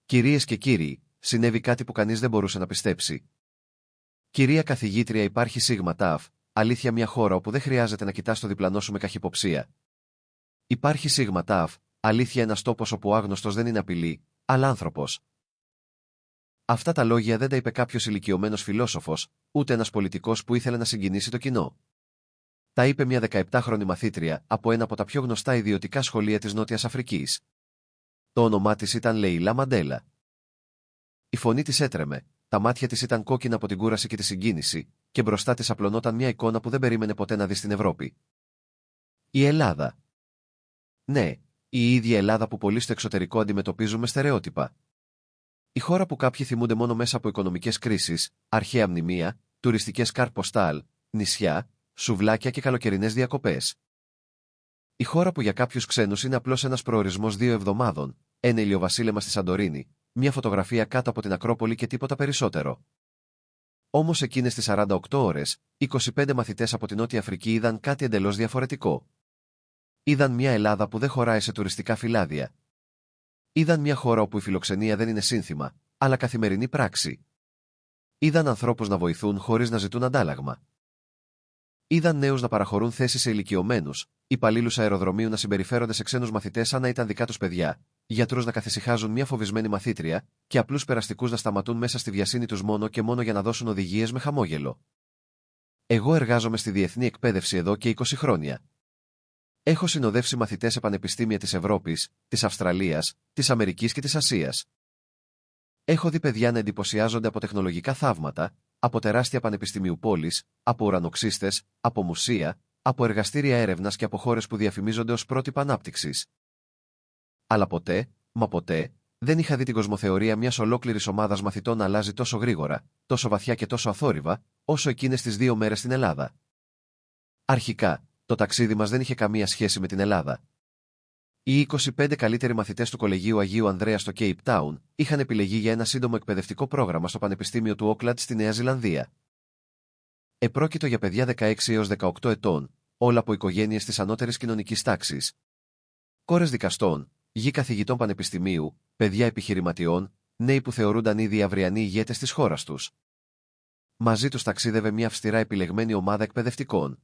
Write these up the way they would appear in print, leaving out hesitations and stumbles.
Κυρίες και κύριοι, συνέβη κάτι που κανείς δεν μπορούσε να πιστέψει. Κυρία καθηγήτρια, υπάρχει σίγμα ταφ, αλήθεια μια χώρα όπου δεν χρειάζεται να κοιτάς το διπλανό σου με καχυποψία. Υπάρχει σίγμα ταφ, αλήθεια ένας τόπος όπου ο άγνωστος δεν είναι απειλή, αλλά άνθρωπος. Αυτά τα λόγια δεν τα είπε κάποιος ηλικιωμένος φιλόσοφος, ούτε ένας πολιτικός που ήθελε να συγκινήσει το κοινό. Τα είπε μια 17χρονη μαθήτρια από ένα από τα πιο γνωστά ιδιωτικά σχολεία της Νότιας Αφρικής. Το όνομά της ήταν Λέιλα Μαντέλα. Η φωνή της έτρεμε, τα μάτια της ήταν κόκκινα από την κούραση και τη συγκίνηση, και μπροστά της απλωνόταν μια εικόνα που δεν περίμενε ποτέ να δει στην Ευρώπη. Η Ελλάδα. Ναι, η ίδια Ελλάδα που πολλοί στο εξωτερικό αντιμετωπίζουμε στερεότυπα. Η χώρα που κάποιοι θυμούνται μόνο μέσα από οικονομικές κρίσεις, αρχαία μνημεία, τουριστικές καρποστάλ, νησιά, σουβλάκια και καλοκαιρινές διακοπές. Η χώρα που για κάποιους ξένους είναι απλώς ένας προορισμός 2 εβδομάδων, ένα ηλιοβασίλεμα στη Σαντορίνη, μια φωτογραφία κάτω από την Ακρόπολη και τίποτα περισσότερο. Όμως εκείνες τις 48 ώρες, 25 μαθητές από την Νότια Αφρική είδαν κάτι εντελώς διαφορετικό. Είδαν μια Ελλάδα που δεν χωράει σε τουριστικά φυλάδια. Είδαν μια χώρα όπου η φιλοξενία δεν είναι σύνθημα, αλλά καθημερινή πράξη. Είδαν ανθρώπους να βοηθούν χωρίς να ζητούν αντάλλαγμα. Είδαν νέους να παραχωρούν θέσεις σε ηλικιωμένους, υπαλλήλους αεροδρομίου να συμπεριφέρονται σε ξένους μαθητές σαν να ήταν δικά τους παιδιά, γιατρούς να καθησυχάζουν μια φοβισμένη μαθήτρια, και απλούς περαστικούς να σταματούν μέσα στη βιασύνη τους μόνο και μόνο για να δώσουν οδηγίες με χαμόγελο. Εγώ εργάζομαι στη διεθνή εκπαίδευση εδώ και 20 χρόνια. Έχω συνοδεύσει μαθητές σε πανεπιστήμια της Ευρώπης, της Αυστραλίας, της Αμερικής και της Ασίας. Έχω δει παιδιά να εντυπωσιάζονται από τεχνολογικά θαύματα, από τεράστια πανεπιστημίου πόλης, από ουρανοξύστες, από μουσεία, από εργαστήρια έρευνας και από χώρες που διαφημίζονται ως πρότυπα ανάπτυξης. Αλλά ποτέ, μα ποτέ, δεν είχα δει την κοσμοθεωρία μιας ολόκληρης ομάδας μαθητών να αλλάζει τόσο γρήγορα, τόσο βαθιά και τόσο αθόρυβα, όσο εκείνες τις 2 μέρες στην Ελλάδα. Αρχικά, το ταξίδι μας δεν είχε καμία σχέση με την Ελλάδα. Οι 25 καλύτεροι μαθητές του Κολεγίου Αγίου Ανδρέα στο Cape Town είχαν επιλεγεί για ένα σύντομο εκπαιδευτικό πρόγραμμα στο Πανεπιστήμιο του Όκλαντ στη Νέα Ζηλανδία. Επρόκειτο για παιδιά 16 έως 18 ετών, όλα από οικογένειες της ανώτερης κοινωνικής τάξης. Κόρες δικαστών, γη καθηγητών πανεπιστημίου, παιδιά επιχειρηματιών, νέοι που θεωρούνταν ήδη αυριανοί ηγέτες της χώρας τους. Μαζί τους ταξίδευε μια αυστηρά επιλεγμένη ομάδα εκπαιδευτικών.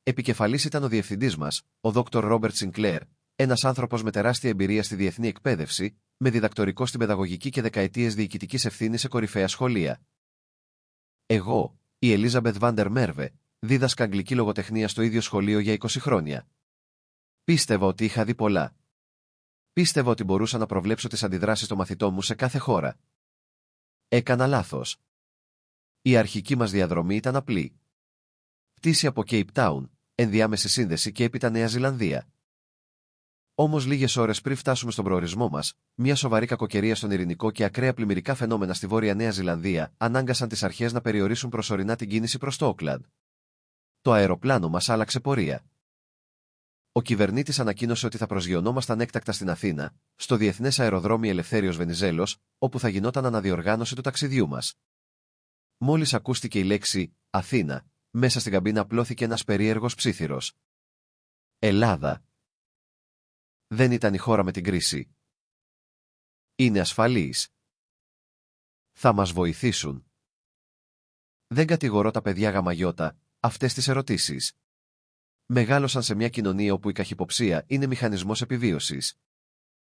Επικεφαλής ήταν ο διευθυντής μας, ο Dr. Robert Sinclair, ένας άνθρωπος με τεράστια εμπειρία στη διεθνή εκπαίδευση, με διδακτορικό στην παιδαγωγική και δεκαετίες διοικητικής ευθύνης σε κορυφαία σχολεία. Εγώ, η Ελίζαμπεθ Βάντερ Μέρβε, δίδασκα αγγλική λογοτεχνία στο ίδιο σχολείο για 20 χρόνια. Πίστευα ότι είχα δει πολλά. Πίστευα ότι μπορούσα να προβλέψω τις αντιδράσεις των μαθητών μου σε κάθε χώρα. Έκανα λάθος. Η αρχική μας διαδρομή ήταν απλή. Πτήση από Cape Town, ενδιάμεση σύνδεση και έπειτα Νέα Ζηλανδία. Όμως λίγες ώρες πριν φτάσουμε στον προορισμό μας, μια σοβαρή κακοκαιρία στον Ειρηνικό και ακραία πλημμυρικά φαινόμενα στη Βόρεια Νέα Ζηλανδία ανάγκασαν τις αρχές να περιορίσουν προσωρινά την κίνηση προς το Όκλαντ. Το αεροπλάνο μας άλλαξε πορεία. Ο κυβερνήτης ανακοίνωσε ότι θα προσγειωνόμασταν έκτακτα στην Αθήνα, στο Διεθνές Αεροδρόμιο Ελευθέριος Βενιζέλος, όπου θα γινόταν αναδιοργάνωση του ταξιδιού μας. Μόλις ακούστηκε η λέξη Αθήνα, μέσα στην καμπίνα απλώθηκε ένας περίεργος ψίθυρος. Ελλάδα. Δεν ήταν η χώρα με την κρίση. Είναι ασφαλής. Θα μας βοηθήσουν. Δεν κατηγορώ τα παιδιά γαμαγιώτα, αυτές τις ερωτήσεις. Μεγάλωσαν σε μια κοινωνία όπου η καχυποψία είναι μηχανισμός επιβίωσης.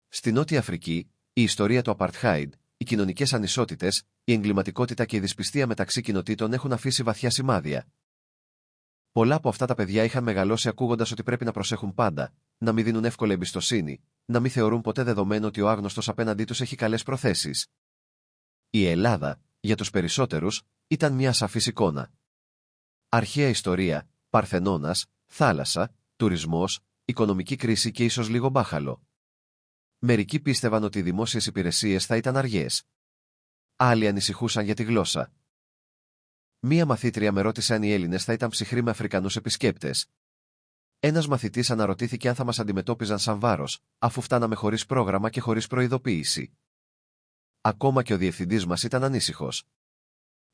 Στη Νότια Αφρική, η ιστορία του Apartheid, οι κοινωνικές ανισότητες, η εγκληματικότητα και η δυσπιστία μεταξύ κοινοτήτων έχουν αφήσει βαθιά σημάδια. Πολλά από αυτά τα παιδιά είχαν μεγαλώσει ακούγοντας ότι πρέπει να προσέχουν πάντα, να μην δίνουν εύκολα εμπιστοσύνη, να μην θεωρούν ποτέ δεδομένο ότι ο άγνωστος απέναντί τους έχει καλές προθέσεις. Η Ελλάδα, για τους περισσότερους, ήταν μια σαφής εικόνα. Αρχαία ιστορία, Παρθενώνας, θάλασσα, τουρισμός, οικονομική κρίση και ίσως λίγο μπάχαλο. Μερικοί πίστευαν ότι οι δημόσιες υπηρεσίες θα ήταν αργές. Άλλοι ανησυχούσαν για τη γλώσσα. Μία μαθήτρια με ρώτησε αν οι Έλληνες θα ήταν ψυχροί με Αφρικανούς επισκέπτες. Ένας μαθητής αναρωτήθηκε αν θα μας αντιμετώπιζαν σαν βάρος, αφού φτάναμε χωρίς πρόγραμμα και χωρίς προειδοποίηση. Ακόμα και ο διευθυντής μας ήταν ανήσυχος.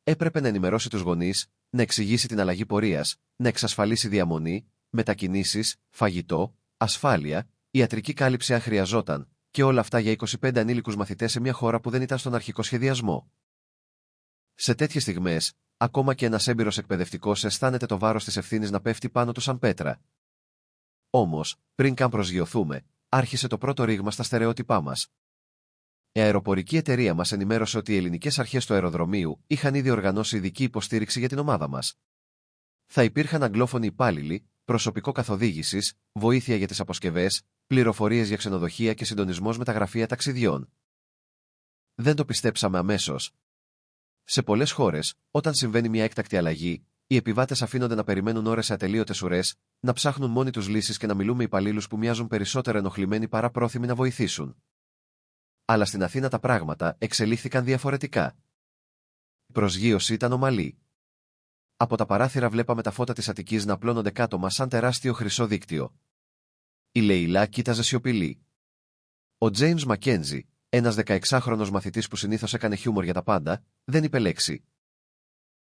Έπρεπε να ενημερώσει τους γονείς, να εξηγήσει την αλλαγή πορείας, να εξασφαλίσει διαμονή, μετακινήσεις, φαγητό, ασφάλεια, ιατρική κάλυψη αν χρειαζόταν, Και όλα αυτά για 25 ανήλικους μαθητές σε μια χώρα που δεν ήταν στον αρχικό σχεδιασμό. Σε τέτοιες στιγμές, ακόμα και ένας έμπειρος εκπαιδευτικός αισθάνεται το βάρος της ευθύνης να πέφτει πάνω του σαν πέτρα. Όμως, πριν καν προσγειωθούμε, άρχισε το πρώτο ρήγμα στα στερεότυπά μας. Η αεροπορική εταιρεία μας ενημέρωσε ότι οι ελληνικές αρχές του αεροδρομίου είχαν ήδη οργανώσει ειδική υποστήριξη για την ομάδα μας. Θα υπήρχαν αγγλόφωνοι υπάλληλοι, προσωπικό καθοδήγησης, βοήθεια για τις αποσκευές, πληροφορίες για ξενοδοχεία και συντονισμός με τα γραφεία ταξιδιών. Δεν το πιστέψαμε αμέσως. Σε πολλές χώρες, όταν συμβαίνει μια έκτακτη αλλαγή, οι επιβάτες αφήνονται να περιμένουν ώρες σε ατελείωτες ουρές, να ψάχνουν μόνοι τους λύσεις και να μιλούν με υπαλλήλους που μοιάζουν περισσότερο ενοχλημένοι παρά πρόθυμοι να βοηθήσουν. Αλλά στην Αθήνα τα πράγματα εξελίχθηκαν διαφορετικά. Η προσγείωση ήταν ομαλή. Από τα παράθυρα βλέπαμε τα φώτα της Αττικής να απλώνονται κάτω μας σαν τεράστιο χρυσό δίκτυο. Η Λεϊλά κοίταζε σιωπηλή. Ο Τζέιμς Μακκέντζι, ένας 16χρονος μαθητής που συνήθως έκανε χιούμορ για τα πάντα, δεν είπε λέξη.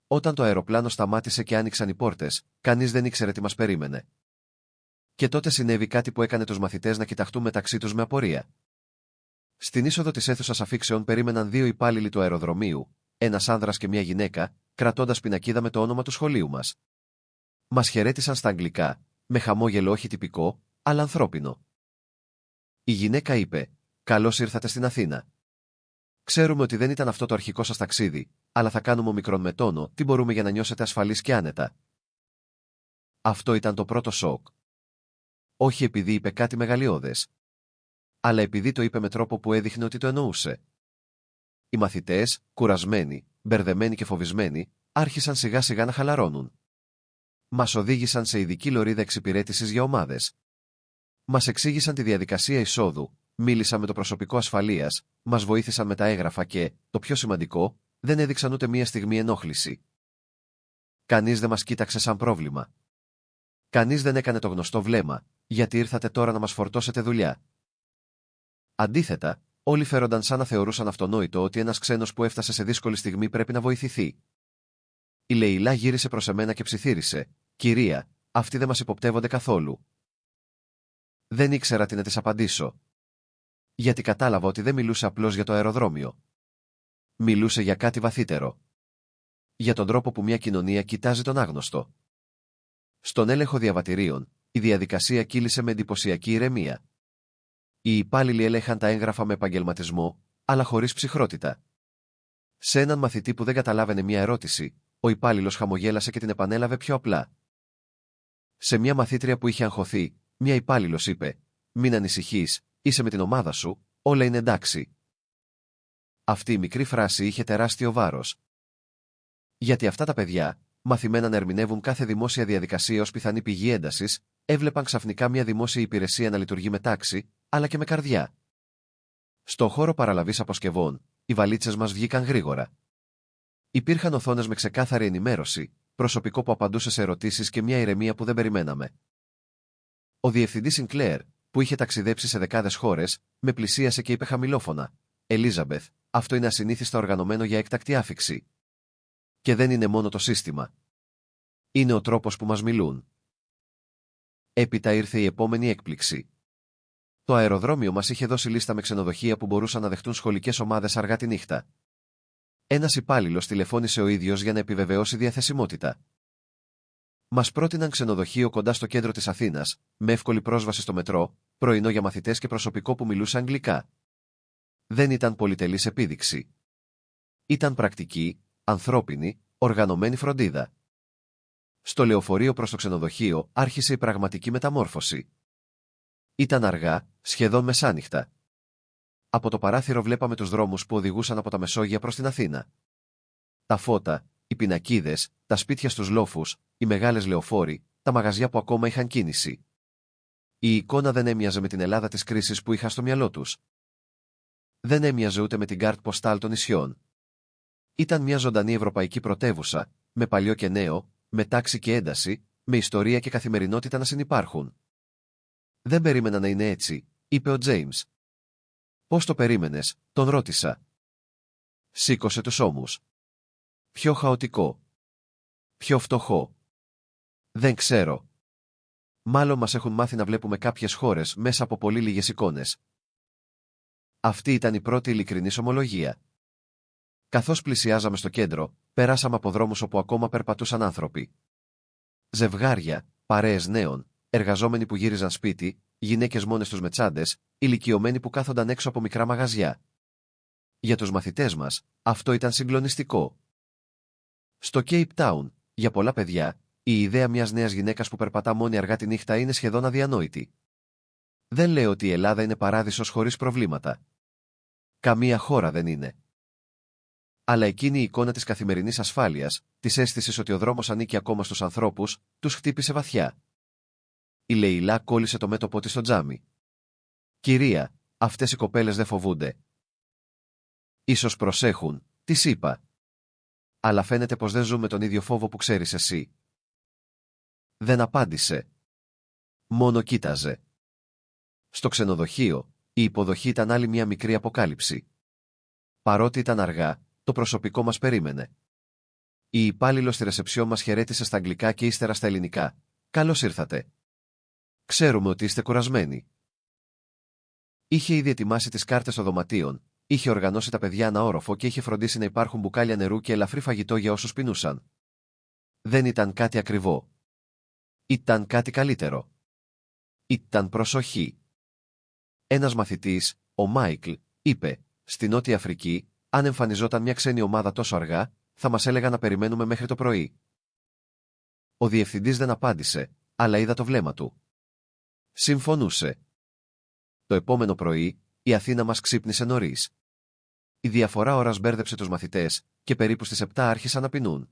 Όταν το αεροπλάνο σταμάτησε και άνοιξαν οι πόρτες, κανείς δεν ήξερε τι μας περίμενε. Και τότε συνέβη κάτι που έκανε τους μαθητές να κοιταχτούν μεταξύ τους με απορία. Στην είσοδο της αίθουσας αφήξεων περίμεναν δύο υπάλληλοι του αεροδρομίου, ένας άνδρας και μια γυναίκα, κρατώντας πινακίδα με το όνομα του σχολείου μας. Μας χαιρέτησαν στα αγγλικά, με χαμόγελο όχι τυπικό, αλλά ανθρώπινο. Η γυναίκα είπε: «Καλώς ήρθατε στην Αθήνα. Ξέρουμε ότι δεν ήταν αυτό το αρχικό σας ταξίδι, αλλά θα κάνουμε ομικρόν με τόνο τι μπορούμε για να νιώσετε ασφαλείς και άνετα». Αυτό ήταν το πρώτο σοκ. Όχι επειδή είπε κάτι μεγαλειώδες, αλλά επειδή το είπε με τρόπο που έδειχνε ότι το εννοούσε. Οι μαθητές, κουρασμένοι, μπερδεμένοι και φοβισμένοι, άρχισαν σιγά σιγά να χαλαρώνουν. Μας οδήγησαν σε ειδική λωρίδα εξυπηρέτησης για ομάδες. Μας εξήγησαν τη διαδικασία εισόδου, μίλησαν με το προσωπικό ασφαλείας, μας βοήθησαν με τα έγγραφα και, το πιο σημαντικό, δεν έδειξαν ούτε μία στιγμή ενόχληση. Κανείς δεν μας κοίταξε σαν πρόβλημα. Κανείς δεν έκανε το γνωστό βλέμμα, γιατί ήρθατε τώρα να μας φορτώσετε δουλειά. Αντίθετα, όλοι φέρονταν σαν να θεωρούσαν αυτονόητο ότι ένας ξένος που έφτασε σε δύσκολη στιγμή πρέπει να βοηθηθεί. Η Λεϊλά γύρισε προς εμένα και ψιθύρισε: «Κυρία, αυτοί δεν μας υποπτεύονται καθόλου». Δεν ήξερα τι να της απαντήσω. Γιατί κατάλαβα ότι δεν μιλούσε απλώς για το αεροδρόμιο. Μιλούσε για κάτι βαθύτερο. Για τον τρόπο που μια κοινωνία κοιτάζει τον άγνωστο. Στον έλεγχο διαβατηρίων, η διαδικασία κύλησε με εντυπωσιακή ηρεμία. Οι υπάλληλοι έλεγχαν τα έγγραφα με επαγγελματισμό, αλλά χωρίς ψυχρότητα. Σε έναν μαθητή που δεν καταλάβαινε μια ερώτηση, ο υπάλληλος χαμογέλασε και την επανέλαβε πιο απλά. Σε μια μαθήτρια που είχε αγχωθεί, μια υπάλληλος είπε: «Μην ανησυχείς, είσαι με την ομάδα σου, όλα είναι εντάξει». Αυτή η μικρή φράση είχε τεράστιο βάρος. Γιατί αυτά τα παιδιά, μαθημένα να ερμηνεύουν κάθε δημόσια διαδικασία ως πιθανή πηγή έντασης, έβλεπαν ξαφνικά μια δημόσια υπηρεσία να λειτουργεί με τάξη, αλλά και με καρδιά. Στο χώρο παραλαβής αποσκευών, οι βαλίτσες μας βγήκαν γρήγορα. Υπήρχαν οθόνες με ξεκάθαρη ενημέρωση, προσωπικό που απαντούσε σε ερωτήσεις και μια ηρεμία που δεν περιμέναμε. Ο διευθυντής Σινκλέρ, που είχε ταξιδέψει σε δεκάδες χώρες, με πλησίασε και είπε χαμηλόφωνα: «Ελίζαμπεθ, αυτό είναι ασυνήθιστα οργανωμένο για έκτακτη άφιξη. Και δεν είναι μόνο το σύστημα. Είναι ο τρόπος που μας μιλούν». Έπειτα ήρθε η επόμενη έκπληξη. Το αεροδρόμιο μας είχε δώσει λίστα με ξενοδοχεία που μπορούσαν να δεχτούν σχολικές ομάδες αργά τη νύχτα. Ένας υπάλληλος τηλεφώνησε ο ίδιος για να επιβεβαιώσει διαθεσιμότητα. Μας πρότειναν ξενοδοχείο κοντά στο κέντρο της Αθήνας, με εύκολη πρόσβαση στο μετρό, πρωινό για μαθητές και προσωπικό που μιλούσε αγγλικά. Δεν ήταν πολυτελής επίδειξη. Ήταν πρακτική, ανθρώπινη, οργανωμένη φροντίδα. Στο λεωφορείο προς το ξενοδοχείο άρχισε η πραγματική μεταμόρφωση. Ήταν αργά, σχεδόν μεσάνυχτα. Από το παράθυρο βλέπαμε τους δρόμους που οδηγούσαν από τα Μεσόγεια προς την Αθήνα. Τα φώτα, οι πινακίδες, τα σπίτια στους λόφους, οι μεγάλες λεωφόροι, τα μαγαζιά που ακόμα είχαν κίνηση. Η εικόνα δεν έμοιαζε με την Ελλάδα της κρίσης που είχα στο μυαλό τους. Δεν έμοιαζε ούτε με την κάρτ ποστάλ των νησιών. Ήταν μια ζωντανή ευρωπαϊκή πρωτεύουσα, με παλιό και νέο, με τάξη και ένταση, με ιστορία και καθημερινότητα να συνυπάρχουν. «Δεν περίμενα να είναι έτσι», είπε ο Τζέιμς. «Πώς το περίμενες?» τον ρώτησα. Σήκωσε τους ώμους. «Πιο χαοτικό. Πιο φτωχό. Δεν ξέρω. Μάλλον μας έχουν μάθει να βλέπουμε κάποιες χώρες μέσα από πολύ λίγες εικόνες. Αυτή ήταν η πρώτη ειλικρινής ομολογία. Καθώς πλησιάζαμε στο κέντρο, περάσαμε από δρόμους όπου ακόμα περπατούσαν άνθρωποι. Ζευγάρια, παρέες νέων, εργαζόμενοι που γύριζαν σπίτι, γυναίκες μόνες τους με τσάντες, ηλικιωμένοι που κάθονταν έξω από μικρά μαγαζιά. Για τους μαθητές μας, αυτό ήταν συγκλονιστικό. Στο Cape Town, για πολλά παιδιά, η ιδέα μιας νέας γυναίκας που περπατά μόνη αργά τη νύχτα είναι σχεδόν αδιανόητη. Δεν λέω ότι η Ελλάδα είναι παράδεισος χωρίς προβλήματα. Καμία χώρα δεν είναι. Αλλά εκείνη η εικόνα της καθημερινής ασφάλειας, της αίσθησης ότι ο δρόμος ανήκει ακόμα στους ανθρώπους, τους χτύπησε βαθιά. Η Λεϊλά κόλλησε το μέτωπό της στο τζάμι. «Κυρία, αυτές οι κοπέλες δεν φοβούνται?» «Ίσως προσέχουν», της είπα. «Αλλά φαίνεται πως δεν ζούμε τον ίδιο φόβο που ξέρεις εσύ». Δεν απάντησε. Μόνο κοίταζε. Στο ξενοδοχείο, η υποδοχή ήταν άλλη μια μικρή αποκάλυψη. Παρότι ήταν αργά, το προσωπικό μας περίμενε. Η υπάλληλος στη ρεσεψιόν μας χαιρέτησε στα αγγλικά και ύστερα στα ελληνικά. «Καλώς ήρθατε. Ξέρουμε ότι είστε κουρασμένοι». Είχε ήδη ετοιμάσει τις κάρτες των δωματίων, είχε οργανώσει τα παιδιά ένα όροφο και είχε φροντίσει να υπάρχουν μπουκάλια νερού και ελαφρύ φαγητό για όσους πεινούσαν. Δεν ήταν κάτι ακριβό. Ήταν κάτι καλύτερο. Ήταν προσοχή. Ένας μαθητής, ο Μάικλ, είπε: «Στη Νότια Αφρική, αν εμφανιζόταν μια ξένη ομάδα τόσο αργά, θα μας έλεγαν να περιμένουμε μέχρι το πρωί». Ο διευθυντής δεν απάντησε, αλλά είδα το βλέμμα του. Συμφωνούσε. Το επόμενο πρωί, η Αθήνα μας ξύπνησε νωρίς. Η διαφορά ώρας μπέρδεψε τους μαθητές και περίπου στις 7 άρχισαν να πεινούν.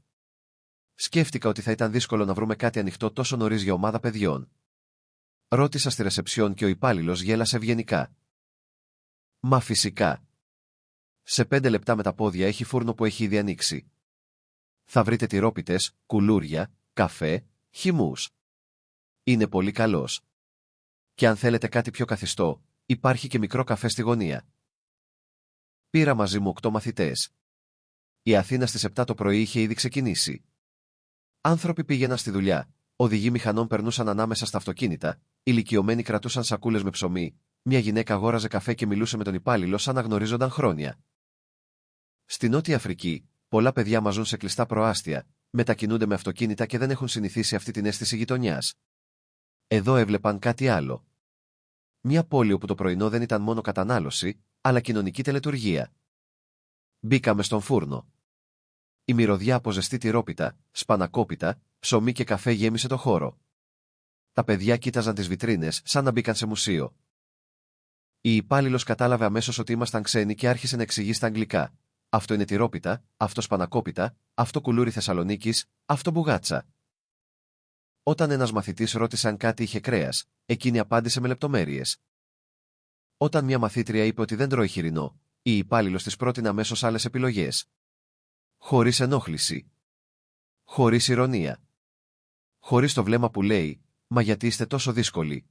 Σκέφτηκα ότι θα ήταν δύσκολο να βρούμε κάτι ανοιχτό τόσο νωρίς για ομάδα παιδιών. Ρώτησα στη ρεσεψιόν και ο υπάλληλος γέλασε ευγενικά. «Μα φυσικά. Σε 5 λεπτά με τα πόδια έχει φούρνο που έχει ήδη ανοίξει. Θα βρείτε τυρόπιτες, κουλούρια, καφέ, χυμούς. Είναι πολύ καλός. Και αν θέλετε κάτι πιο καθιστό, υπάρχει και μικρό καφέ στη γωνία». Πήρα μαζί μου 8 μαθητές. Η Αθήνα στις 7 το πρωί είχε ήδη ξεκινήσει. Άνθρωποι πήγαιναν στη δουλειά, οδηγοί μηχανών περνούσαν ανάμεσα στα αυτοκίνητα, ηλικιωμένοι κρατούσαν σακούλες με ψωμί, μια γυναίκα αγόραζε καφέ και μιλούσε με τον υπάλληλο σαν να γνωρίζονταν χρόνια. Στη Νότια Αφρική, πολλά παιδιά μαζούν σε κλειστά προάστια, μετακινούνται με αυτοκίνητα και δεν έχουν συνηθίσει αυτή την αίσθηση γειτονιάς. Εδώ έβλεπαν κάτι άλλο. Μια πόλη όπου το πρωινό δεν ήταν μόνο κατανάλωση, αλλά κοινωνική τελετουργία. Μπήκαμε στον φούρνο. Η μυρωδιά από ζεστή τυρόπιτα, σπανακόπιτα, ψωμί και καφέ γέμισε το χώρο. Τα παιδιά κοίταζαν τις βιτρίνες σαν να μπήκαν σε μουσείο. Η υπάλληλος κατάλαβε αμέσως ότι ήμασταν ξένοι και άρχισε να εξηγεί στα αγγλικά. «Αυτό είναι τυρόπιτα, αυτό σπανακόπιτα, αυτό κουλούρι Θεσσαλονίκης, αυτό μπουγάτσα». Όταν ένας μαθητής ρώτησε αν κάτι είχε κρέας, εκείνη απάντησε με λεπτομέρειες. Όταν μια μαθήτρια είπε ότι δεν τρώει χοιρινό, η υπάλληλος της πρότεινε αμέσως άλλες επιλογές. Χωρίς ενόχληση. Χωρίς ηρωνία. Χωρίς το βλέμμα που λέει «Μα γιατί είστε τόσο δύσκολοι».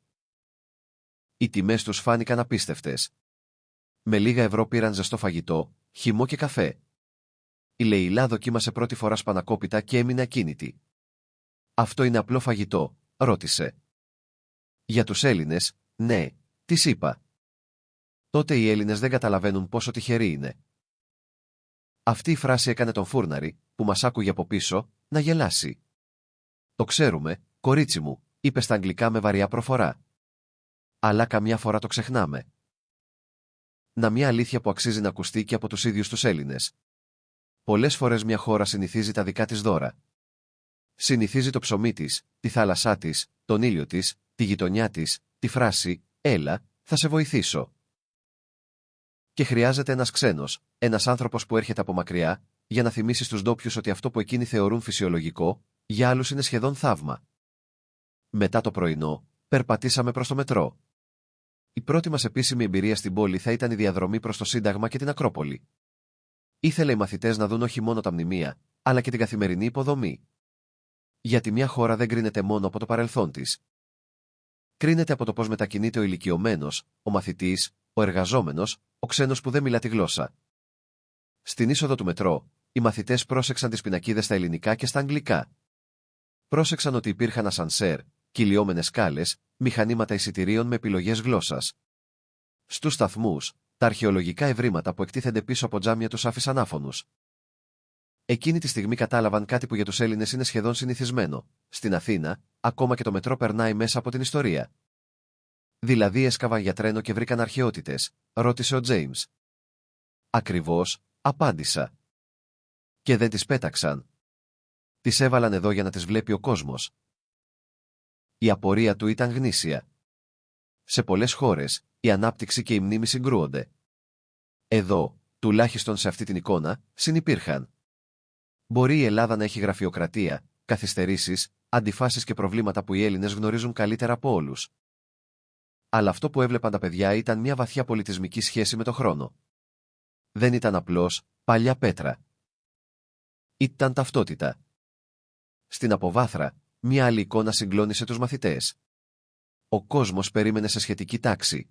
Οι τιμές τους φάνηκαν απίστευτες. Με λίγα ευρώ πήραν ζεστό φαγητό, χυμό και καφέ. Η Λεϊλά δοκίμασε πρώτη φορά σπανακόπιτα και έμεινε ακίνητη. «Αυτό είναι απλό φαγητό?» ρώτησε. «Για τους Έλληνες, ναι», της είπα. «Τότε οι Έλληνες δεν καταλαβαίνουν πόσο τυχεροί είναι». Αυτή η φράση έκανε τον φούρναρη, που μας άκουγε από πίσω, να γελάσει. «Το ξέρουμε, κορίτσι μου», είπε στα αγγλικά με βαριά προφορά. «Αλλά καμιά φορά το ξεχνάμε». Να μια αλήθεια που αξίζει να ακουστεί και από τους ίδιους τους Έλληνες. Πολλές φορές μια χώρα συνηθίζει τα δικά της δώρα. Συνηθίζει το ψωμί της, τη θάλασσά της, τον ήλιο της, τη γειτονιά της, τη φράση «Έλα, θα σε βοηθήσω». Και χρειάζεται ένας ξένος, ένας άνθρωπος που έρχεται από μακριά, για να θυμίσει στους ντόπιους ότι αυτό που εκείνοι θεωρούν φυσιολογικό, για άλλους είναι σχεδόν θαύμα. Μετά το πρωινό, περπατήσαμε προς το μετρό. Η πρώτη μας επίσημη εμπειρία στην πόλη θα ήταν η διαδρομή προς το Σύνταγμα και την Ακρόπολη. Ήθελε οι μαθητές να δουν όχι μόνο τα μνημεία, αλλά και την καθημερινή υποδομή. Γιατί μια χώρα δεν κρίνεται μόνο από το παρελθόν της. Κρίνεται από το πώς μετακινείται ο ηλικιωμένος, ο μαθητής, ο εργαζόμενος, ο ξένος που δεν μιλά τη γλώσσα. Στην είσοδο του μετρό, οι μαθητές πρόσεξαν τις πινακίδες στα ελληνικά και στα αγγλικά. Πρόσεξαν ότι υπήρχαν ασανσέρ, κυλιόμενες σκάλες, μηχανήματα εισιτηρίων με επιλογές γλώσσας. Στους σταθμούς, Τα αρχαιολογικά ευρήματα που εκτίθενται πίσω από τζάμια τους άφησαν άφωνους. Εκείνη τη στιγμή κατάλαβαν κάτι που για τους Έλληνες είναι σχεδόν συνηθισμένο. Στην Αθήνα, ακόμα και το μετρό περνάει μέσα από την ιστορία. Δηλαδή έσκαβαν για τρένο και βρήκαν αρχαιότητες, ρώτησε ο Τζέιμς. Ακριβώς, απάντησα. Και δεν τις πέταξαν. Τις έβαλαν εδώ για να τις βλέπει ο κόσμος. Η απορία του ήταν γνήσια. Σε πολλές χώρες, η ανάπτυξη και η μνήμη συγκρούονται. Εδώ, τουλάχιστον σε αυτή την εικόνα, συνυπήρχαν. Μπορεί η Ελλάδα να έχει γραφειοκρατία, καθυστερήσεις, αντιφάσεις και προβλήματα που οι Έλληνες γνωρίζουν καλύτερα από όλους. Αλλά αυτό που έβλεπαν τα παιδιά ήταν μια βαθιά πολιτισμική σχέση με το χρόνο. Δεν ήταν απλώς παλιά πέτρα. Ήταν ταυτότητα. Στην αποβάθρα, μια άλλη εικόνα συγκλώνησε τους μαθητές. Ο κόσμος περίμενε σε σχετική τάξη.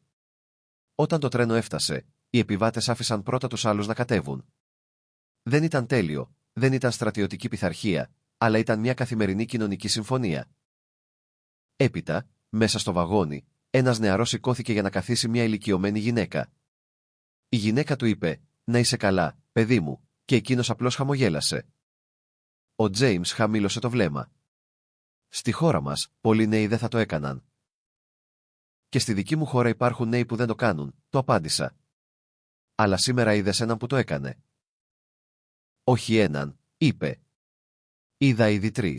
Όταν το τρένο έφτασε, οι επιβάτες άφησαν πρώτα τους άλλους να κατέβουν. Δεν ήταν τέλειο, δεν ήταν στρατιωτική πειθαρχία, αλλά ήταν μια καθημερινή κοινωνική συμφωνία. Έπειτα, μέσα στο βαγόνι, ένας νεαρός σηκώθηκε για να καθίσει μια ηλικιωμένη γυναίκα. Η γυναίκα του είπε: «Να είσαι καλά, παιδί μου», και εκείνος απλώς χαμογέλασε. Ο Τζέιμς χαμήλωσε το βλέμμα. «Στη χώρα μας, πολλοί νέοι δεν θα το έκαναν». «Και στη δική μου χώρα υπάρχουν νέοι που δεν το κάνουν», το απάντησα. «Αλλά σήμερα είδες έναν που το έκανε». «Όχι έναν», είπε. «Είδα ήδη 3».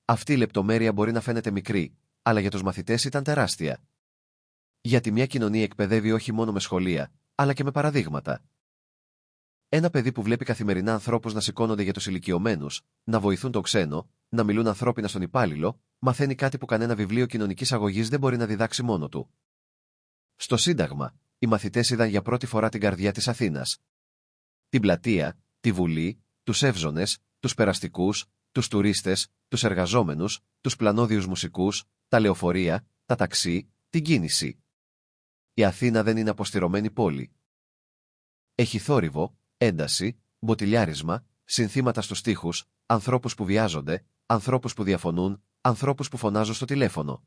Αυτή η λεπτομέρεια μπορεί να φαίνεται μικρή, αλλά για τους μαθητές ήταν τεράστια. Γιατί μια κοινωνία εκπαιδεύει όχι μόνο με σχολεία, αλλά και με παραδείγματα. Ένα παιδί που βλέπει καθημερινά ανθρώπους να σηκώνονται για τους ηλικιωμένους, να βοηθούν τον ξένο, να μιλούν ανθρώπινα στον υπάλληλο, μαθαίνει κάτι που κανένα βιβλίο κοινωνικής αγωγής δεν μπορεί να διδάξει μόνο του. Στο Σύνταγμα, οι μαθητές είδαν για πρώτη φορά την καρδιά της Αθήνας. Την πλατεία, τη Βουλή, τους εύζωνες, τους περαστικούς, τους τουρίστες, τους εργαζόμενους, τους πλανόδιους μουσικούς, τα λεωφορεία, τα ταξί, την κίνηση. Η Αθήνα δεν είναι αποστηρωμένη πόλη. Έχει θόρυβο, ένταση, μποτιλιάρισμα, συνθήματα στους τοίχους, ανθρώπους που βιάζονται, ανθρώπους που διαφωνούν, ανθρώπους που φωνάζουν στο τηλέφωνο.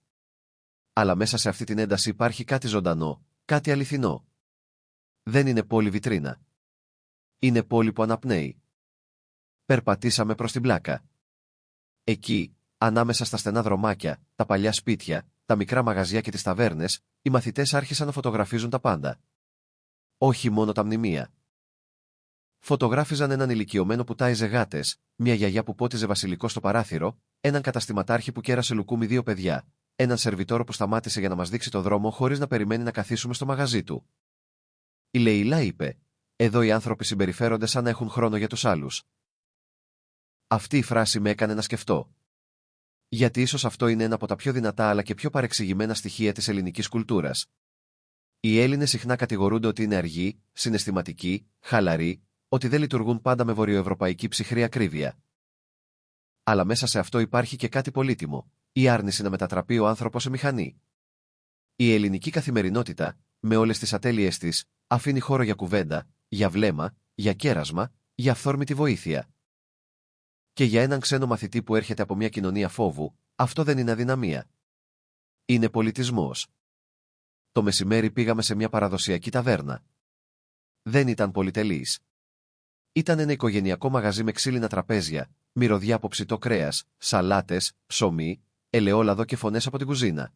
Αλλά μέσα σε αυτή την ένταση υπάρχει κάτι ζωντανό, κάτι αληθινό. Δεν είναι πόλη βιτρίνα. Είναι πόλη που αναπνέει. Περπατήσαμε προς την πλάκα. Εκεί, ανάμεσα στα στενά δρομάκια, τα παλιά σπίτια, τα μικρά μαγαζιά και τις ταβέρνες, οι μαθητές άρχισαν να φωτογραφίζουν τα πάντα. Όχι μόνο τα μνημεία. Φωτογράφιζαν έναν ηλικιωμένο που τάιζε γάτες, μια γιαγιά που πότιζε βασιλικό στο παράθυρο, έναν καταστηματάρχη που κέρασε λουκούμι 2 παιδιά, έναν σερβιτόρο που σταμάτησε για να μας δείξει το δρόμο χωρίς να περιμένει να καθίσουμε στο μαγαζί του. Η Λεϊλά είπε: «Εδώ οι άνθρωποι συμπεριφέρονται σαν να έχουν χρόνο για τους άλλους». Αυτή η φράση με έκανε να σκεφτώ. Γιατί ίσως αυτό είναι ένα από τα πιο δυνατά αλλά και πιο παρεξηγημένα στοιχεία της ελληνικής κουλτούρας. Οι Έλληνες συχνά κατηγορούνται ότι είναι αργοί, συναισθηματικοί, χαλαροί, ότι δεν λειτουργούν πάντα με βορειοευρωπαϊκή ψυχρή ακρίβεια. Αλλά μέσα σε αυτό υπάρχει και κάτι πολύτιμο, η άρνηση να μετατραπεί ο άνθρωπος σε μηχανή. Η ελληνική καθημερινότητα, με όλες τις ατέλειες της, αφήνει χώρο για κουβέντα, για βλέμμα, για κέρασμα, για αυθόρμητη βοήθεια. Και για έναν ξένο μαθητή που έρχεται από μια κοινωνία φόβου, αυτό δεν είναι αδυναμία. Είναι πολιτισμός. Το μεσημέρι πήγαμε σε μια παραδοσιακή ταβέρνα. Δεν ήταν πολυτελής. Ήταν ένα οικογενειακό μαγαζί με ξύλινα τραπέζια, μυρωδιά από ψητό κρέας, σαλάτες, ψωμί, ελαιόλαδο και φωνές από την κουζίνα.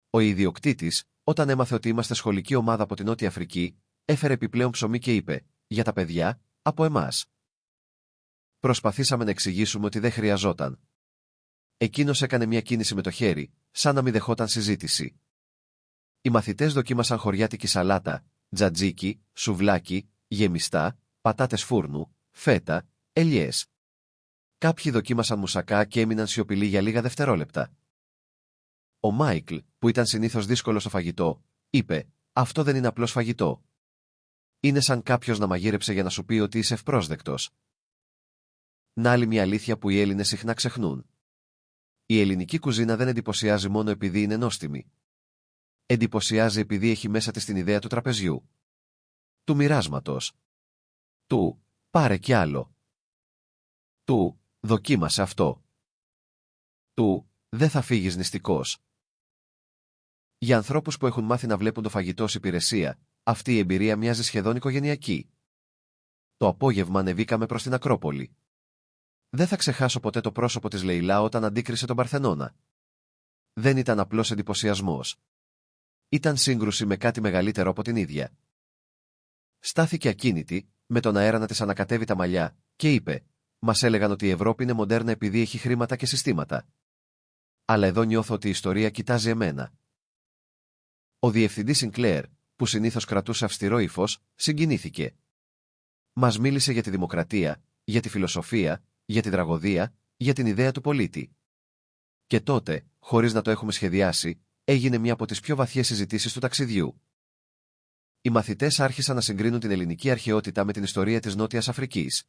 Ο ιδιοκτήτης, όταν έμαθε ότι είμαστε σχολική ομάδα από την Νότια Αφρική, έφερε επιπλέον ψωμί και είπε: «Για τα παιδιά, από εμάς». Προσπαθήσαμε να εξηγήσουμε ότι δεν χρειαζόταν. Εκείνος έκανε μια κίνηση με το χέρι, σαν να μην δεχόταν συζήτηση. Οι μαθητές δοκίμασαν χωριάτικη σαλάτα, τζατζίκι, σουβλάκι, γεμιστά, πατάτες φούρνου, φέτα, ελιές. Κάποιοι δοκίμασαν μουσακά και έμειναν σιωπηλοί για λίγα δευτερόλεπτα. Ο Μάικλ, που ήταν συνήθως δύσκολος στο φαγητό, είπε: «Αυτό δεν είναι απλώς φαγητό. Είναι σαν κάποιος να μαγείρεψε για να σου πει ότι είσαι ευπρόσδεκτος». Να άλλη μια αλήθεια που οι Έλληνες συχνά ξεχνούν. Η ελληνική κουζίνα δεν εντυπωσιάζει μόνο επειδή είναι νόστιμη. Εντυπωσιάζει επειδή έχει μέσα της την ιδέα του τραπεζιού. Του μοιράσματος. Του «πάρε κι άλλο». Του «δοκίμασε αυτό». Του «δεν θα φύγεις νηστικός». Για ανθρώπους που έχουν μάθει να βλέπουν το φαγητό ως υπηρεσία, αυτή η εμπειρία μοιάζει σχεδόν οικογενειακή. Το απόγευμα ανεβήκαμε προς την Ακρόπολη. Δεν θα ξεχάσω ποτέ το πρόσωπο της Λεϊλά όταν αντίκρισε τον Παρθενώνα. Δεν ήταν απλός εντυπωσιασμός. Ήταν σύγκρουση με κάτι μεγαλύτερο από την ίδια. Στάθηκε ακίνητη, με τον αέρα να της ανακατεύει τα μαλλιά, και είπε: «Μας έλεγαν ότι η Ευρώπη είναι μοντέρνα επειδή έχει χρήματα και συστήματα. Αλλά εδώ νιώθω ότι η ιστορία κοιτάζει εμένα». Ο διευθυντής Σινκλέρ, που συνήθως κρατούσε αυστηρό ύφος, συγκινήθηκε. Μας μίλησε για τη δημοκρατία, για τη φιλοσοφία, για την τραγωδία, για την ιδέα του πολίτη. Και τότε, χωρίς να το έχουμε σχεδιάσει, έγινε μια από τις πιο βαθιές συζητήσεις του ταξιδιού. Οι μαθητές άρχισαν να συγκρίνουν την ελληνική αρχαιότητα με την ιστορία της Νότιας Αφρικής.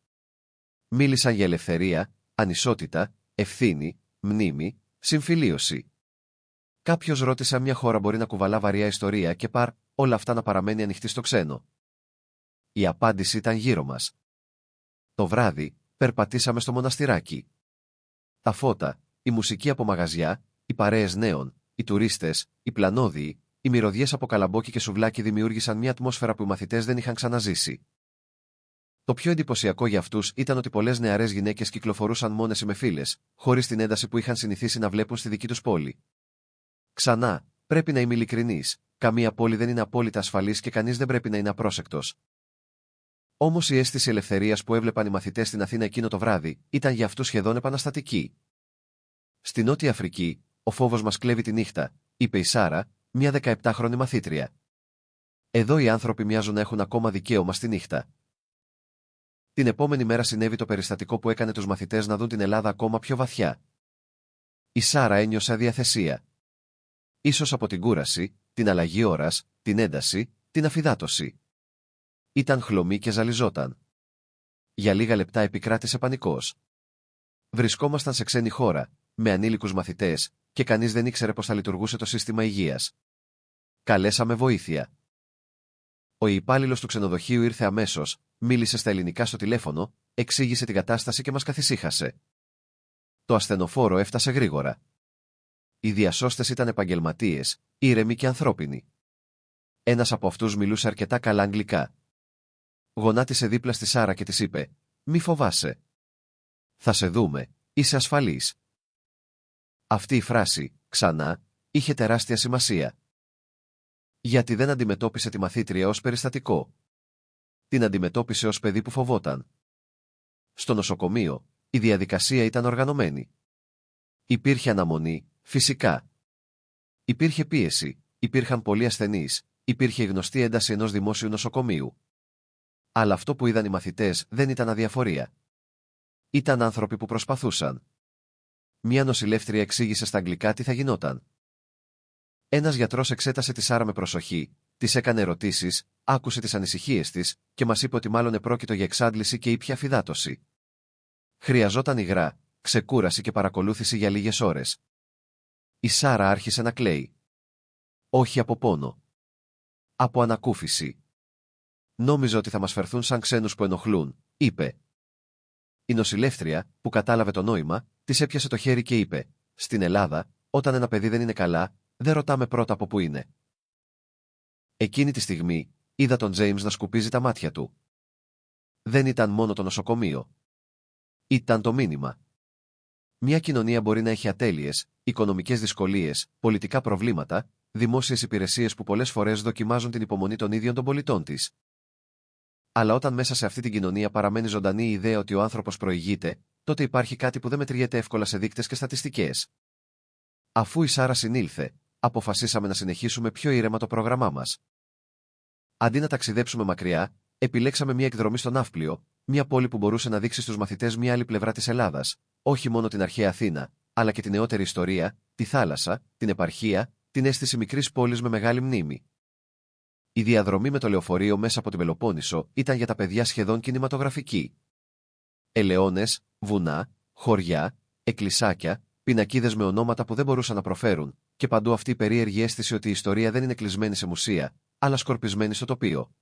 Μίλησαν για ελευθερία, ανισότητα, ευθύνη, μνήμη, συμφιλίωση. Κάποιος ρώτησε αν μια χώρα μπορεί να κουβαλά βαριά ιστορία και όλα αυτά να παραμένει ανοιχτή στο ξένο. Η απάντηση ήταν γύρω μας. Το βράδυ, περπατήσαμε στο μοναστηράκι. Τα φώτα, η μουσική από μαγαζιά, οι παρέες νέων, οι τουρίστες, οι πλανόδιοι, οι μυρωδιές από καλαμπόκι και σουβλάκι δημιούργησαν μια ατμόσφαιρα που οι μαθητές δεν είχαν ξαναζήσει. Το πιο εντυπωσιακό για αυτούς ήταν ότι πολλές νεαρές γυναίκες κυκλοφορούσαν μόνες ή με φίλες, χωρίς την ένταση που είχαν συνηθίσει να βλέπουν στη δική τους πόλη. Ξανά, πρέπει να είμαι ειλικρινής, καμία πόλη δεν είναι απόλυτα ασφαλής και κανείς δεν πρέπει να είναι απρόσεκτος. Όμως η αίσθηση ελευθερίας που έβλεπαν οι μαθητές στην Αθήνα εκείνο το βράδυ ήταν για αυτούς σχεδόν επαναστατική. Στη Νότια Αφρική, ο φόβος μας κλέβει τη νύχτα, είπε η Σάρα, μια 17χρονη μαθήτρια. Εδώ οι άνθρωποι μοιάζουν να έχουν ακόμα δικαίωμα στη νύχτα. Την επόμενη μέρα συνέβη το περιστατικό που έκανε τους μαθητές να δουν την Ελλάδα ακόμα πιο βαθιά. Η Σάρα ένιωσε αδιαθεσία. Ίσως από την κούραση, την αλλαγή ώρας, την ένταση, την αφυδάτωση. Ήταν χλωμή και ζαλιζόταν. Για λίγα λεπτά επικράτησε πανικός. Βρισκόμασταν σε ξένη χώρα, με ανήλικους μαθητές, και κανείς δεν ήξερε πώς θα λειτουργούσε το σύστημα υγείας. Καλέσαμε βοήθεια. Ο υπάλληλος του ξενοδοχείου ήρθε αμέσως, μίλησε στα ελληνικά στο τηλέφωνο, εξήγησε την κατάσταση και μας καθησύχασε. Το ασθενοφόρο έφτασε γρήγορα. Οι διασώστες ήταν επαγγελματίες, ήρεμοι και ανθρώπινοι. Ένας από αυτούς μιλούσε αρκετά καλά αγγλικά. Γονάτισε δίπλα στη Σάρα και της είπε: «Μη φοβάσαι. Θα σε δούμε, είσαι ασφαλής». Αυτή η φράση, ξανά, είχε τεράστια σημασία. Γιατί δεν αντιμετώπισε τη μαθήτρια ως περιστατικό. Την αντιμετώπισε ως παιδί που φοβόταν. Στο νοσοκομείο, η διαδικασία ήταν οργανωμένη. Υπήρχε αναμονή, φυσικά. Υπήρχε πίεση, υπήρχαν πολλοί ασθενείς, υπήρχε η γνωστή ένταση ενός δημόσιου νοσοκομείου. Αλλά αυτό που είδαν οι μαθητές δεν ήταν αδιαφορία. Ήταν άνθρωποι που προσπαθούσαν. Μια νοσηλεύτρια εξήγησε στα αγγλικά τι θα γινόταν. Ένας γιατρός εξέτασε τη Σάρα με προσοχή, της έκανε ερωτήσεις, άκουσε τις ανησυχίες της και μας είπε ότι μάλλον επρόκειτο για εξάντληση και ήπια φυδάτωση. Χρειαζόταν υγρά, ξεκούραση και παρακολούθηση για λίγες ώρες. Η Σάρα άρχισε να κλαίει. Όχι από πόνο. Από ανακούφιση. «Νόμιζα ότι θα μας φερθούν σαν ξένους που ενοχλούν», είπε. Η νοσηλεύτρια, που κατάλαβε το νόημα, της έπιασε το χέρι και είπε: «Στην Ελλάδα, όταν ένα παιδί δεν είναι καλά, δεν ρωτάμε πρώτα από πού είναι». Εκείνη τη στιγμή, είδα τον Τζέιμς να σκουπίζει τα μάτια του. Δεν ήταν μόνο το νοσοκομείο. Ήταν το μήνυμα. Μια κοινωνία μπορεί να έχει ατέλειες, οικονομικές δυσκολίες, πολιτικά προβλήματα, δημόσιες υπηρεσίες που πολλές φορές δοκιμάζουν την υπομονή των ίδιων των πολιτών της. Αλλά όταν μέσα σε αυτή την κοινωνία παραμένει ζωντανή η ιδέα ότι ο άνθρωπος προηγείται, τότε υπάρχει κάτι που δεν μετριέται εύκολα σε δείκτες και στατιστικές. Αφού η Σάρα συνήλθε, αποφασίσαμε να συνεχίσουμε πιο ήρεμα το πρόγραμμά μας. Αντί να ταξιδέψουμε μακριά, επιλέξαμε μια εκδρομή στο Ναύπλιο, μια πόλη που μπορούσε να δείξει στους μαθητές μια άλλη πλευρά της Ελλάδας, όχι μόνο την αρχαία Αθήνα, αλλά και τη νεότερη ιστορία, τη θάλασσα, την επαρχία, την αίσθηση μικρής πόλης με μεγάλη μνήμη. Η διαδρομή με το λεωφορείο μέσα από την Πελοπόννησο ήταν για τα παιδιά σχεδόν κινηματογραφική. Ελαιώνες, βουνά, χωριά, εκκλησάκια, πινακίδες με ονόματα που δεν μπορούσαν να προφέρουν, και παντού αυτή η περίεργη αίσθηση ότι η ιστορία δεν είναι κλεισμένη σε μουσεία, αλλά σκορπισμένη στο τοπίο.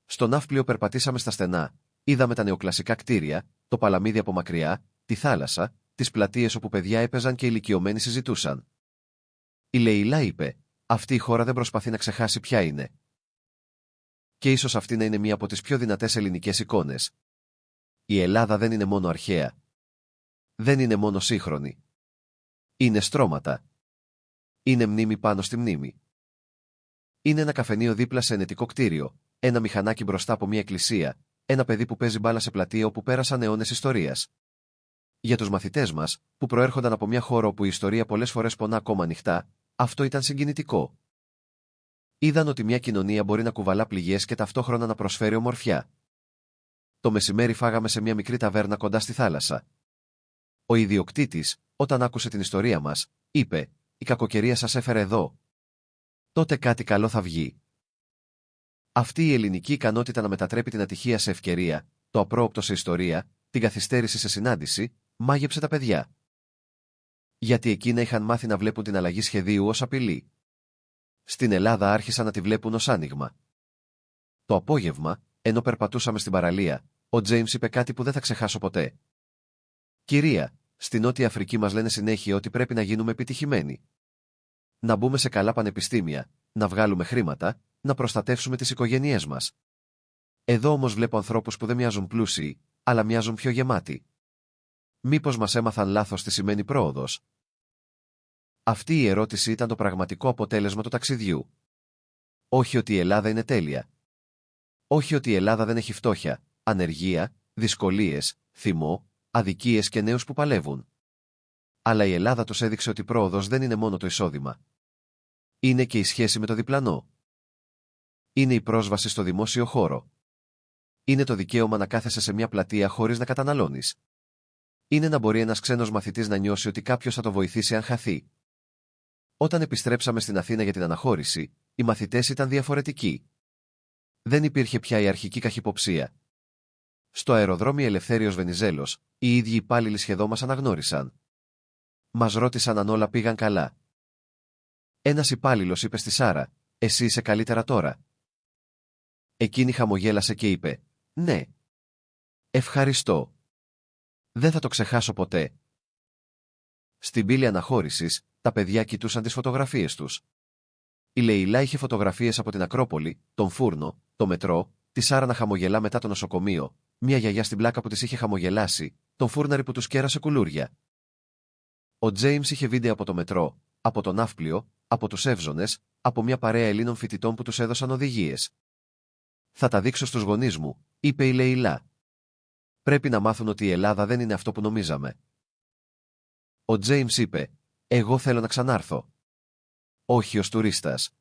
Στο Ναύπλιο περπατήσαμε στα στενά, είδαμε τα νεοκλασικά κτίρια, το παλαμίδι από μακριά, τη θάλασσα, τις πλατείες όπου παιδιά έπαιζαν και ηλικιωμένοι συζητούσαν. Η Λεϊλά είπε: Αυτή η χώρα δεν προσπαθεί να ξεχάσει ποια είναι. Και ίσως αυτή να είναι μία από τις πιο δυνατές ελληνικές εικόνες. Η Ελλάδα δεν είναι μόνο αρχαία. Δεν είναι μόνο σύγχρονη. Είναι στρώματα. Είναι μνήμη πάνω στη μνήμη. Είναι ένα καφενείο δίπλα σε ενετικό κτίριο, ένα μηχανάκι μπροστά από μια εκκλησία, ένα παιδί που παίζει μπάλα σε πλατεία όπου πέρασαν αιώνες ιστορίας. Για τους μαθητές μας, που προέρχονταν από μια χώρα όπου η ιστορία πολλές φορές πονά ακόμα ανοιχτά, αυτό ήταν συγκινητικό. Είδαν ότι μια κοινωνία μπορεί να κουβαλά πληγές και ταυτόχρονα να προσφέρει ομορφιά. Το μεσημέρι φάγαμε σε μια μικρή ταβέρνα κοντά στη θάλασσα. Ο ιδιοκτήτης, όταν άκουσε την ιστορία μας, είπε: «Η κακοκαιρία σας έφερε εδώ. Τότε κάτι καλό θα βγει». Αυτή η ελληνική ικανότητα να μετατρέπει την ατυχία σε ευκαιρία, το απρόοπτο σε ιστορία, την καθυστέρηση σε συνάντηση, μάγεψε τα παιδιά. Γιατί εκείνα είχαν μάθει να βλέπουν την αλλαγή σχεδίου ως απειλή. Στην Ελλάδα άρχισαν να τη βλέπουν ως άνοιγμα. Το απόγευμα, ενώ περπατούσαμε στην παραλία, ο Τζέιμς είπε κάτι που δεν θα ξεχάσω ποτέ. «Κυρία, στη Νότια Αφρική μας λένε συνέχεια ότι πρέπει να γίνουμε επιτυχημένοι. Να μπούμε σε καλά πανεπιστήμια, να βγάλουμε χρήματα, να προστατεύσουμε τις οικογένειές μας. Εδώ όμως βλέπω ανθρώπους που δεν μοιάζουν πλούσιοι, αλλά μοιάζουν πιο γεμάτοι. Μήπως μας έμαθαν λάθος τι σημαίνει πρόοδος?» Αυτή η ερώτηση ήταν το πραγματικό αποτέλεσμα του ταξιδιού. Όχι ότι η Ελλάδα είναι τέλεια. Όχι ότι η Ελλάδα δεν έχει φτώχεια, ανεργία, δυσκολίες, θυμό, αδικίες και νέους που παλεύουν. Αλλά η Ελλάδα τους έδειξε ότι πρόοδος δεν είναι μόνο το εισόδημα. Είναι και η σχέση με το διπλανό. Είναι η πρόσβαση στο δημόσιο χώρο. Είναι το δικαίωμα να κάθεσαι σε μια πλατεία χωρίς να καταναλώνεις. Είναι να μπορεί ένας ξένος μαθητής να νιώσει ότι κάποιος θα το βοηθήσει αν χαθεί. Όταν επιστρέψαμε στην Αθήνα για την αναχώρηση, οι μαθητές ήταν διαφορετικοί. Δεν υπήρχε πια η αρχική καχυποψία. Στο αεροδρόμιο Ελευθέριος Βενιζέλος, οι ίδιοι υπάλληλοι σχεδόν μας αναγνώρισαν. Μας ρώτησαν αν όλα πήγαν καλά. Ένας υπάλληλος είπε στη Σάρα: «Εσύ είσαι καλύτερα τώρα?» Εκείνη χαμογέλασε και είπε: «Ναι. Ευχαριστώ. Δεν θα το ξεχάσω ποτέ». Στην πύλη αναχώρησης, τα παιδιά κοιτούσαν τις φωτογραφίες τους. Η Λεϊλά είχε φωτογραφίες από την Ακρόπολη, τον φούρνο, το μετρό, τη Σάρα να χαμογελά μετά το νοσοκομείο, μια γιαγιά στην πλάκα που της είχε χαμογελάσει, τον φούρναρη που τους κέρασε κουλούρια. Ο Τζέιμς είχε βίντεο από το μετρό, από το ναύπλιο, από τους Εύζωνες, από μια παρέα Ελλήνων φοιτητών που τους έδωσαν οδηγίες. «Θα τα δείξω στους γονείς μου», είπε η Λεϊλά. «Πρέπει να μάθουν ότι η Ελλάδα δεν είναι αυτό που νομίζαμε». Ο Τζέιμς είπε: «Εγώ θέλω να ξανάρθω. Όχι ως τουρίστας.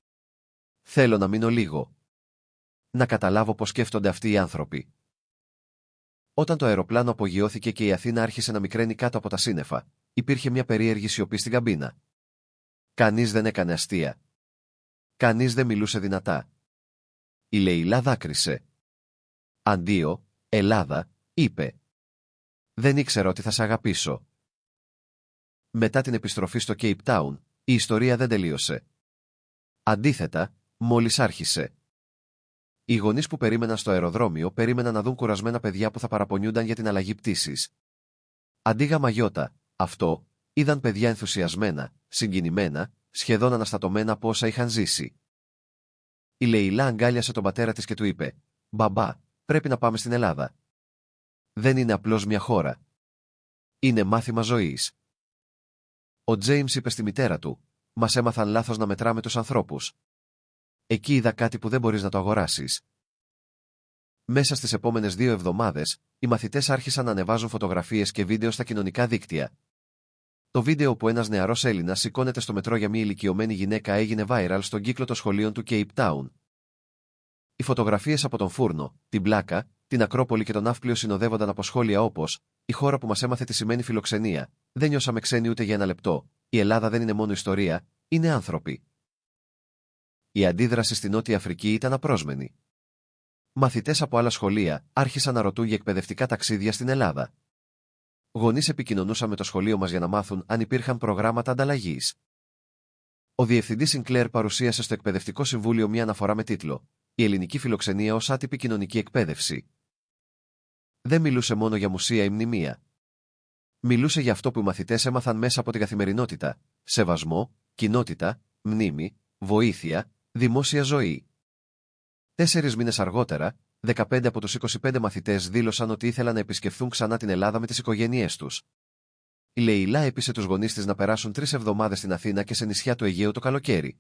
Θέλω να μείνω λίγο. Να καταλάβω πώς σκέφτονται αυτοί οι άνθρωποι». Όταν το αεροπλάνο απογειώθηκε και η Αθήνα άρχισε να μικραίνει κάτω από τα σύννεφα, υπήρχε μια περίεργη σιωπή στην καμπίνα. Κανείς δεν έκανε αστεία. Κανείς δεν μιλούσε δυνατά. Η Λεϊλά δάκρυσε. «Αντίο, Ελλάδα», είπε. «Δεν ήξερα ότι θα σε αγαπήσω». Μετά την επιστροφή στο Cape Town, η ιστορία δεν τελείωσε. Αντίθετα, μόλις άρχισε. Οι γονείς που περίμεναν στο αεροδρόμιο περίμεναν να δουν κουρασμένα παιδιά που θα παραπονιούνταν για την αλλαγή πτήσης. Αντί γαμαγιώτα, αυτό, είδαν παιδιά ενθουσιασμένα, συγκινημένα, σχεδόν αναστατωμένα από όσα είχαν ζήσει. Η Λεϊλά αγκάλιασε τον πατέρα της και του είπε: «Μπαμπά, πρέπει να πάμε στην Ελλάδα. Δεν είναι απλώς μια χώρα. Είναι μάθημα ζωής». Ο Τζέιμς είπε στη μητέρα του: «Μας έμαθαν λάθος να μετράμε τους ανθρώπους. Εκεί είδα κάτι που δεν μπορείς να το αγοράσεις». Μέσα στις επόμενες 2 εβδομάδες, οι μαθητές άρχισαν να ανεβάζουν φωτογραφίες και βίντεο στα κοινωνικά δίκτυα. Το βίντεο που ένας νεαρός Έλληνας σηκώνεται στο μετρό για μια ηλικιωμένη γυναίκα έγινε viral στον κύκλο των σχολείων του Cape Town. Οι φωτογραφίες από τον φούρνο, την πλάκα, την Ακρόπολη και τον ναύπλιο συνοδεύονταν από σχόλια όπως: «Η χώρα που μας έμαθε τι σημαίνει φιλοξενία. Δεν νιώσαμε ξένοι ούτε για ένα λεπτό. Η Ελλάδα δεν είναι μόνο ιστορία, είναι άνθρωποι». Η αντίδραση στη Νότια Αφρική ήταν απρόσμενη. Μαθητές από άλλα σχολεία άρχισαν να ρωτούν για εκπαιδευτικά ταξίδια στην Ελλάδα. Γονείς επικοινωνούσαν με το σχολείο μας για να μάθουν αν υπήρχαν προγράμματα ανταλλαγής. Ο διευθυντής Σινκλέρ παρουσίασε στο Εκπαιδευτικό Συμβούλιο μια αναφορά με τίτλο «Η ελληνική φιλοξενία ως άτυπη κοινωνική εκπαίδευση». Δεν μιλούσε μόνο για μουσεία ή μνημεία. Μιλούσε για αυτό που οι μαθητές έμαθαν μέσα από την καθημερινότητα: σεβασμό, κοινότητα, μνήμη, βοήθεια, δημόσια ζωή. 4 μήνες αργότερα, 15 από τους 25 μαθητές δήλωσαν ότι ήθελαν να επισκεφθούν ξανά την Ελλάδα με τις οικογένειές τους. Η Λεϊλά έπεισε τους γονείς της να περάσουν 3 εβδομάδες στην Αθήνα και σε νησιά του Αιγαίου το καλοκαίρι.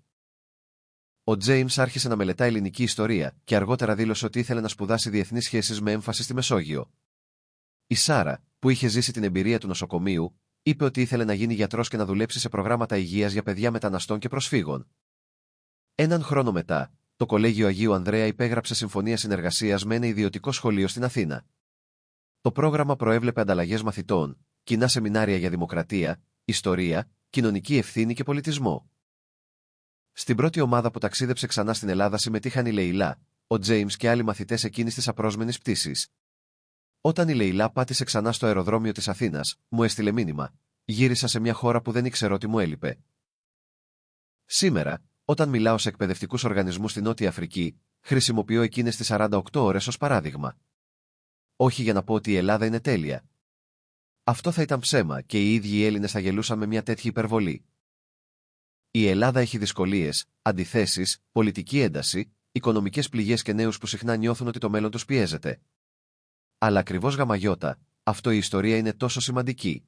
Ο Τζέιμς άρχισε να μελετά ελληνική ιστορία και αργότερα δήλωσε ότι ήθελε να σπουδάσει διεθνείς σχέσεις με έμφαση στη Μεσόγειο. Η Σάρα, που είχε ζήσει την εμπειρία του νοσοκομείου, είπε ότι ήθελε να γίνει γιατρός και να δουλέψει σε προγράμματα υγείας για παιδιά μεταναστών και προσφύγων. Έναν χρόνο μετά, το Κολέγιο Αγίου Ανδρέα υπέγραψε συμφωνία συνεργασίας με ένα ιδιωτικό σχολείο στην Αθήνα. Το πρόγραμμα προέβλεπε ανταλλαγές μαθητών, κοινά σεμινάρια για δημοκρατία, ιστορία, κοινωνική ευθύνη και πολιτισμό. Στην πρώτη ομάδα που ταξίδεψε ξανά στην Ελλάδα συμμετείχαν η Λεϊλά, ο Τζέιμς και άλλοι μαθητές εκείνης της απρόσμενης πτήσης. Όταν η Λεϊλά πάτησε ξανά στο αεροδρόμιο της Αθήνας, μου έστειλε μήνυμα: «Γύρισα σε μια χώρα που δεν ήξερα ότι μου έλειπε». Σήμερα, όταν μιλάω σε εκπαιδευτικούς οργανισμούς στη Νότια Αφρική, χρησιμοποιώ εκείνες τις 48 ώρες ως παράδειγμα. Όχι για να πω ότι η Ελλάδα είναι τέλεια. Αυτό θα ήταν ψέμα και οι ίδιοι οι Έλληνες θα γελούσαν με μια τέτοια υπερβολή. Η Ελλάδα έχει δυσκολίες, αντιθέσεις, πολιτική ένταση, οικονομικές πληγές και νέους που συχνά νιώθουν ότι το μέλλον τους πιέζεται. Αλλά ακριβώς γαμαγιώτα, αυτό η ιστορία είναι τόσο σημαντική.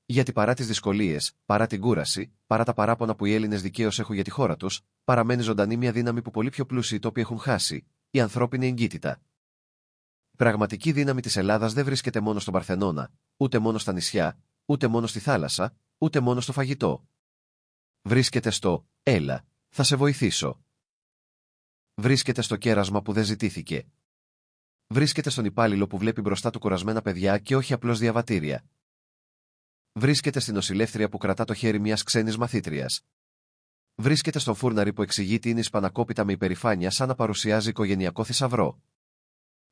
Γιατί παρά τις δυσκολίες, παρά την κούραση, παρά τα παράπονα που οι Έλληνες δικαίως έχουν για τη χώρα τους, παραμένει ζωντανή μια δύναμη που πολύ πιο πλούσιοι τόποι έχουν χάσει: η ανθρώπινη εγκύτητα. Η πραγματική δύναμη της Ελλάδας δεν βρίσκεται μόνο στον Παρθενώνα, ούτε μόνο στα νησιά, ούτε μόνο στη θάλασσα, ούτε μόνο στο φαγητό. Βρίσκεται στο «Έλα, θα σε βοηθήσω». Βρίσκεται στο κέρασμα που δεν ζητήθηκε. Βρίσκεται στον υπάλληλο που βλέπει μπροστά του κουρασμένα παιδιά και όχι απλώς διαβατήρια. Βρίσκεται στην νοσηλεύτρια που κρατά το χέρι μιας ξένης μαθήτριας. Βρίσκεται στον φούρναρη που εξηγεί τι είναι ισπανακόπιτα με υπερηφάνεια σαν να παρουσιάζει οικογενειακό θησαυρό.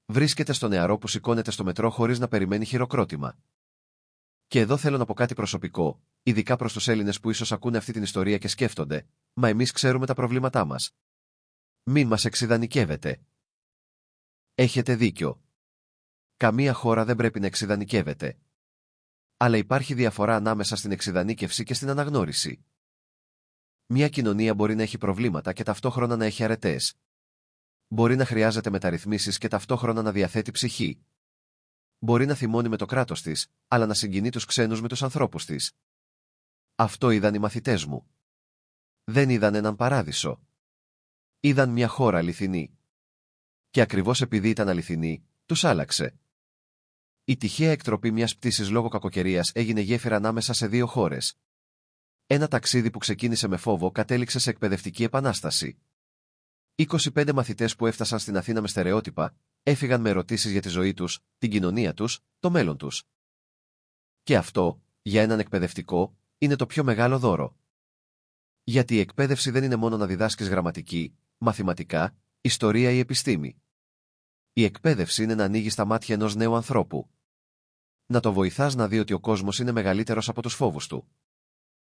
Βρίσκεται στο νεαρό που σηκώνεται στο μετρό χωρίς να περιμένει χειροκρότημα. Και εδώ θέλω να πω κάτι προσωπικό, ειδικά προς τους Έλληνες που ίσως ακούνε αυτή την ιστορία και σκέφτονται: «Μα εμείς ξέρουμε τα προβλήματά μας». Μην μας εξιδανικεύετε. Έχετε δίκιο. Καμία χώρα δεν πρέπει να εξιδανικεύεται. Αλλά υπάρχει διαφορά ανάμεσα στην εξιδανίκευση και στην αναγνώριση. Μια κοινωνία μπορεί να έχει προβλήματα και ταυτόχρονα να έχει αρετές. Μπορεί να χρειάζεται μεταρρυθμίσεις και ταυτόχρονα να διαθέτει ψυχή. Μπορεί να θυμώνει με το κράτος της, αλλά να συγκινεί τους ξένους με τους ανθρώπους της. Αυτό είδαν οι μαθητές μου. Δεν είδαν έναν παράδεισο. Είδαν μια χώρα αληθινή. Και ακριβώς επειδή ήταν αληθινή, τους άλλαξε. Η τυχαία εκτροπή μιας πτήσης λόγω κακοκαιρίας έγινε γέφυρα ανάμεσα σε δύο χώρες. Ένα ταξίδι που ξεκίνησε με φόβο κατέληξε σε εκπαιδευτική επανάσταση. 25 μαθητές που έφτασαν στην Αθήνα με στερεότυπα, έφυγαν με ερωτήσεις για τη ζωή τους, την κοινωνία τους, το μέλλον τους. Και αυτό, για έναν εκπαιδευτικό, είναι το πιο μεγάλο δώρο. Γιατί η εκπαίδευση δεν είναι μόνο να διδάσκεις γραμματική, μαθηματικά, ιστορία ή επιστήμη. Η εκπαίδευση είναι να ανοίγεις τα μάτια ενός νέου ανθρώπου. Να το βοηθάς να δει ότι ο κόσμος είναι μεγαλύτερος από τους φόβους του.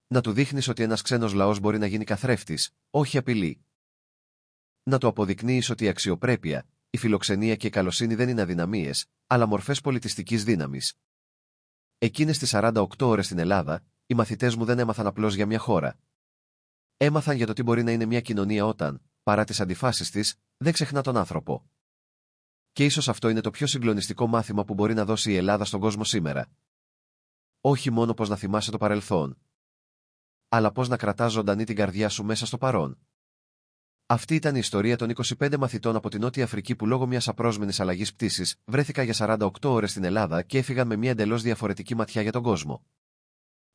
Να του δείχνεις ότι ένας ξένος λαός μπορεί να γίνει καθρέφτης, όχι απειλή. Να του αποδεικνύεις ότι η αξιοπρέπεια, η φιλοξενία και η καλοσύνη δεν είναι αδυναμίες, αλλά μορφές πολιτιστικής δύναμης. Εκείνες τις 48 ώρες στην Ελλάδα, οι μαθητές μου δεν έμαθαν απλώς για μια χώρα. Έμαθαν για το τι μπορεί να είναι μια κοινωνία όταν, παρά τις αντιφάσεις της, δεν ξεχνά τον άνθρωπο. Και ίσως αυτό είναι το πιο συγκλονιστικό μάθημα που μπορεί να δώσει η Ελλάδα στον κόσμο σήμερα. Όχι μόνο πώς να θυμάσαι το παρελθόν, αλλά πώς να κρατάς ζωντανή την καρδιά σου μέσα στο παρόν. Αυτή ήταν η ιστορία των 25 μαθητών από την Νότια Αφρική που λόγω μιας απρόσμενης αλλαγής πτήσης βρέθηκαν για 48 ώρες στην Ελλάδα και έφυγαν με μια εντελώς διαφορετική ματιά για τον κόσμο.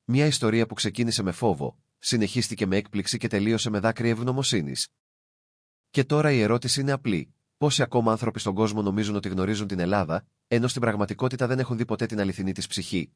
Μια ιστορία που ξεκίνησε με φόβο, συνεχίστηκε με έκπληξη και τελείωσε με δάκρυα ευγνωμοσύνης. Και τώρα η ερώτηση είναι απλή: πόσοι ακόμα άνθρωποι στον κόσμο νομίζουν ότι γνωρίζουν την Ελλάδα, ενώ στην πραγματικότητα δεν έχουν δει ποτέ την αληθινή της ψυχή?